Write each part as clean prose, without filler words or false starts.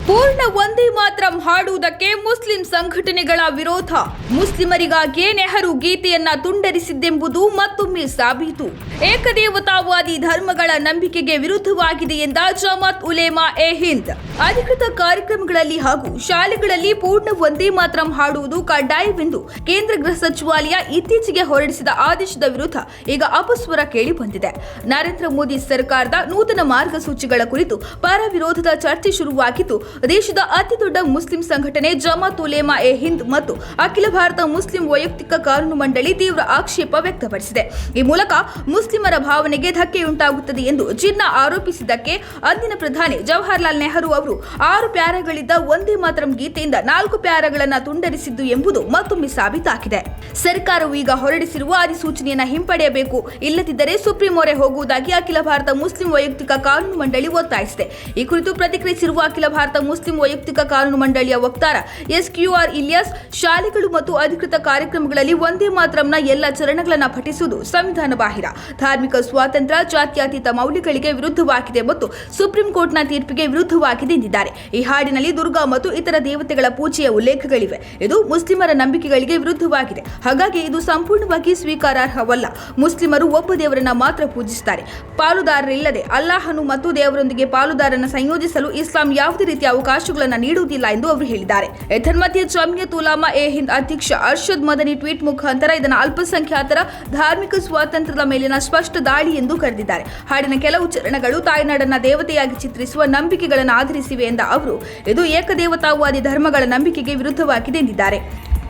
ಪೂರ್ಣ ವಂದೇ ಮಾತರಂ ಹಾಡುವುದಕ್ಕೆ ಮುಸ್ಲಿಂ ಸಂಘಟನೆಗಳ ವಿರೋಧ. ಮುಸ್ಲಿಮರಿಗಾಗಿಯೇ ನೆಹರು ಗೀತೆಯನ್ನ ತುಂಡರಿಸಿದ್ದೆಂಬುದು ಮತ್ತೊಮ್ಮೆ ಸಾಬೀತು. ಏಕದೇವತಾವಾದಿ ಧರ್ಮಗಳ ನಂಬಿಕೆಗೆ ವಿರುದ್ಧವಾಗಿದೆ ಎಂದ ಜಮಾತ್ ಉಲೇಮಾ ಎ ಹಿಂದ್. ಅಧಿಕೃತ ಕಾರ್ಯಕ್ರಮಗಳಲ್ಲಿ ಹಾಗೂ ಶಾಲೆಗಳಲ್ಲಿ ಪೂರ್ಣ ವಂದೇ ಮಾತರಂ ಹಾಡುವುದು ಕಡ್ಡಾಯವೆಂದು ಕೇಂದ್ರ ಗೃಹ ಸಚಿವಾಲಯ ಇತ್ತೀಚೆಗೆ ಹೊರಡಿಸಿದ ಆದೇಶದ ವಿರುದ್ಧ ಈಗ ಅಪಸ್ವರ ಕೇಳಿಬಂದಿದೆ. ನರೇಂದ್ರ ಮೋದಿ ಸರ್ಕಾರದ ನೂತನ ಮಾರ್ಗಸೂಚಿಗಳ ಕುರಿತು ಪರ ವಿರೋಧದ ಚರ್ಚೆ ಶುರುವಾಗಿದ್ದು, ದೇಶದ ಅತಿದೊಡ್ಡ ಮುಸ್ಲಿಂ ಸಂಘಟನೆ ಜಮಾತ್ ಉಲೇಮಾ ಎ ಹಿಂದ್ ಮತ್ತು ಅಖಿಲ ಭಾರತ ಮುಸ್ಲಿಂ ವೈಯಕ್ತಿಕ ಕಾನೂನು ಮಂಡಳಿ ತೀವ್ರ ಆಕ್ಷೇಪ ವ್ಯಕ್ತಪಡಿಸಿದೆ. ಈ ಮೂಲಕ ಮುಸ್ಲಿಮರ ಭಾವನೆಗೆ ಧಕ್ಕೆಯುಂಟಾಗುತ್ತದೆ ಎಂದು ಜಿನ್ನಾ ಆರೋಪಿಸಿದ್ದಕ್ಕೆ ಅಂದಿನ ಪ್ರಧಾನಿ ಜವಾಹರಲಾಲ್ ನೆಹರು ಅವರು 6 ಪ್ಯಾರಾಗಳಿದ್ದ ವಂದೇ ಮಾತರಂ ಗೀತೆಯಿಂದ 4 ಪ್ಯಾರಾಗಳನ್ನು ತುಂಡರಿಸಿದ್ದು ಎಂಬುದು ಮತ್ತೊಮ್ಮೆ ಸಾಬೀತಾಗಿದೆ. ಸರ್ಕಾರವು ಈಗ ಹೊರಡಿಸಿರುವ ಅಧಿಸೂಚನೆಯನ್ನು ಹಿಂಪಡೆಯಬೇಕು, ಇಲ್ಲದಿದ್ದರೆ ಸುಪ್ರೀಂ ಮೊರೆ ಹೋಗುವುದಾಗಿ ಅಖಿಲ ಭಾರತ ಮುಸ್ಲಿಂ ವೈಯಕ್ತಿಕ ಕಾನೂನು ಮಂಡಳಿ ಒತ್ತಾಯಿಸಿದೆ. ಈ ಕುರಿತು ಪ್ರತಿಕ್ರಿಯಿಸಿರುವ ಅಖಿಲ ಭಾರತ ಮುಸ್ಲಿಂ ವೈಯಕ್ತಿಕ ಕಾನೂನು ಮಂಡಳಿಯ ವಕ್ತಾರ ಎಸ್.ಕ್ಯೂ.ಆರ್. ಇಲಿಯಾಸ್, ಶಾಲೆಗಳು ಮತ್ತು ಅಧಿಕೃತ ಕಾರ್ಯಕ್ರಮಗಳಲ್ಲಿ ವಂದೇ ಮಾತರಂನ ಎಲ್ಲ ಚರಣಗಳನ್ನು ಪಠಿಸುವುದು ಸಂವಿಧಾನ ಬಾಹಿರ, ಧಾರ್ಮಿಕ ಸ್ವಾತಂತ್ರ್ಯ, ಜಾತ್ಯತೀತ ಮೌಲ್ಯಗಳಿಗೆ ವಿರುದ್ಧವಾಗಿದೆ ಮತ್ತು ಸುಪ್ರೀಂ ಕೋರ್ಟ್ನ ತೀರ್ಪಿಗೆ ವಿರುದ್ಧವಾಗಿದೆ ಎಂದಿದ್ದಾರೆ. ಈ ಹಾಡಿನಲ್ಲಿ ದುರ್ಗಾ ಮತ್ತು ಇತರ ದೇವತೆಗಳ ಪೂಜೆಯ ಉಲ್ಲೇಖಗಳಿವೆ. ಇದು ಮುಸ್ಲಿಮರ ನಂಬಿಕೆಗಳಿಗೆ ವಿರುದ್ಧವಾಗಿದೆ. ಹಾಗಾಗಿ ಇದು ಸಂಪೂರ್ಣವಾಗಿ ಸ್ವೀಕಾರಾರ್ಹವಲ್ಲ. ಮುಸ್ಲಿಮರು ಒಬ್ಬ ದೇವರನ್ನ ಮಾತ್ರ ಪೂಜಿಸುತ್ತಾರೆ. ಪಾಲುದಾರರಿಲ್ಲದೆ ಅಲ್ಲಾಹನು ಮತ್ತು ದೇವರೊಂದಿಗೆ ಪಾಲುದಾರನ ಸಂಯೋಜಿಸಲು ಇಸ್ಲಾಂ ಯಾವುದೇ ರೀತಿಯ ಅವಕಾಶಗಳನ್ನು ನೀಡುವುದಿಲ್ಲ ಎಂದು ಅವರು ಹೇಳಿದ್ದಾರೆ. ಏತನ್ಮಧ್ಯೆ ಜಮಿಯತ್ ಉಲೇಮಾ ಎ ಹಿಂದ್ ಅಧ್ಯಕ್ಷ ಅರ್ಷದ್ ಮದನಿ ಟ್ವೀಟ್ ಮುಖಾಂತರ ಇದನ್ನು ಅಲ್ಪಸಂಖ್ಯಾತರ ಧಾರ್ಮಿಕ ಸ್ವಾತಂತ್ರ್ಯದ ಮೇಲಿನ ಸ್ಪಷ್ಟ ದಾಳಿ ಎಂದು ಕರೆದಿದ್ದಾರೆ. ಹಾಡಿನ ಕೆಲವು ಚರಣಗಳು ತಾಯ್ನಾಡನ್ನ ದೇವತೆಯಾಗಿ ಚಿತ್ರಿಸುವ ನಂಬಿಕೆಗಳನ್ನು ಆಧರಿಸಿವೆ ಎಂದ ಅವರು, ಇದು ಏಕದೇವತಾವಾದಿ ಧರ್ಮಗಳ ನಂಬಿಕೆಗೆ ವಿರುದ್ಧವಾಗಿದೆ ಎಂದಿದ್ದಾರೆ.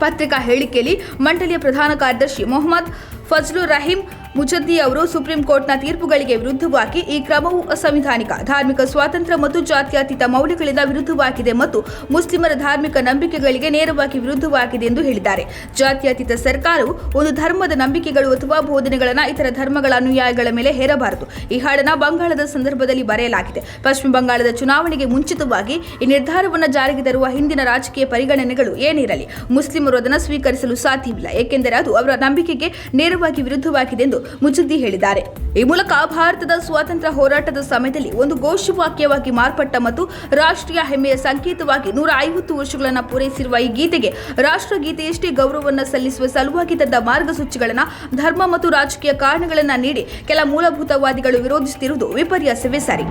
ಪತ್ರಿಕಾ ಹೇಳಿಕೆಯಲ್ಲಿ ಮಂಡಳಿಯ ಪ್ರಧಾನ ಕಾರ್ಯದರ್ಶಿ ಮೊಹಮ್ಮದ್ ಫಜ್ಲುರ್ ರಹೀಂ ಮುಜದ್ದಿ ಅವರು ಸುಪ್ರೀಂ ಕೋರ್ಟ್ನ ತೀರ್ಪುಗಳಿಗೆ ವಿರುದ್ಧವಾಗಿ ಈ ಕ್ರಮವು ಅಸಂವಿಧಾನಿಕ, ಧಾರ್ಮಿಕ ಸ್ವಾತಂತ್ರ್ಯ ಮತ್ತು ಜಾತ್ಯತೀತ ಮೌಲ್ಯಗಳಿಂದ ವಿರುದ್ಧವಾಗಿದೆ ಮತ್ತು ಮುಸ್ಲಿಮರ ಧಾರ್ಮಿಕ ನಂಬಿಕೆಗಳಿಗೆ ನೇರವಾಗಿ ವಿರುದ್ಧವಾಗಿದೆ ಎಂದು ಹೇಳಿದ್ದಾರೆ. ಜಾತ್ಯತೀತ ಸರ್ಕಾರವು ಒಂದು ಧರ್ಮದ ನಂಬಿಕೆಗಳು ಅಥವಾ ಬೋಧನೆಗಳನ್ನು ಇತರ ಧರ್ಮಗಳ ಅನುಯಾಯಿಗಳ ಮೇಲೆ ಹೇರಬಾರದು. ಈ ಹಾಡನ್ನು ಬಂಗಾಳದ ಸಂದರ್ಭದಲ್ಲಿ ಬರೆಯಲಾಗಿದೆ. ಪಶ್ಚಿಮ ಬಂಗಾಳದ ಚುನಾವಣೆಗೆ ಮುಂಚಿತವಾಗಿ ಈ ನಿರ್ಧಾರವನ್ನು ಜಾರಿಗೆ ತರುವ ಹಿಂದಿನ ರಾಜಕೀಯ ಪರಿಗಣನೆಗಳು ಏನಿರಲಿ, ಮುಸ್ಲಿಮರು ಅದನ್ನು ಸ್ವೀಕರಿಸಲು ಸಾಧ್ಯವಿಲ್ಲ, ಏಕೆಂದರೆ ಅದು ಅವರ ನಂಬಿಕೆಗೆ ನೇರವಾಗಿ ವಿರುದ್ಧವಾಗಿದೆ ಎಂದು ಮುಜದ್ದಿ ಹೇಳಿದ್ದಾರೆ. ಈ ಮೂಲಕ ಭಾರತದ ಸ್ವಾತಂತ್ರ್ಯ ಹೋರಾಟದ ಸಮಯದಲ್ಲಿ ಒಂದು ಘೋಷವಾಕ್ಯವಾಗಿ ಮಾರ್ಪಟ್ಟ ಮತ್ತು ರಾಷ್ಟ್ರೀಯ ಹೆಮ್ಮೆಯ ಸಂಕೇತವಾಗಿ 150 ವರ್ಷಗಳನ್ನು ಪೂರೈಸಿರುವ ಈ ಗೀತೆಗೆ ರಾಷ್ಟ್ರಗೀತೆಯಷ್ಟೇ ಗೌರವವನ್ನು ಸಲ್ಲಿಸುವ ಸಲುವಾಗಿ ತಂದ ಮಾರ್ಗಸೂಚಿಗಳನ್ನು ಧರ್ಮ ಮತ್ತು ರಾಜಕೀಯ ಕಾರಣಗಳನ್ನು ನೀಡಿ ಕೆಲ ಮೂಲಭೂತವಾದಿಗಳು ವಿರೋಧಿಸುತ್ತಿರುವುದು ವಿಪರ್ಯಾಸವೇ ಸರಿ.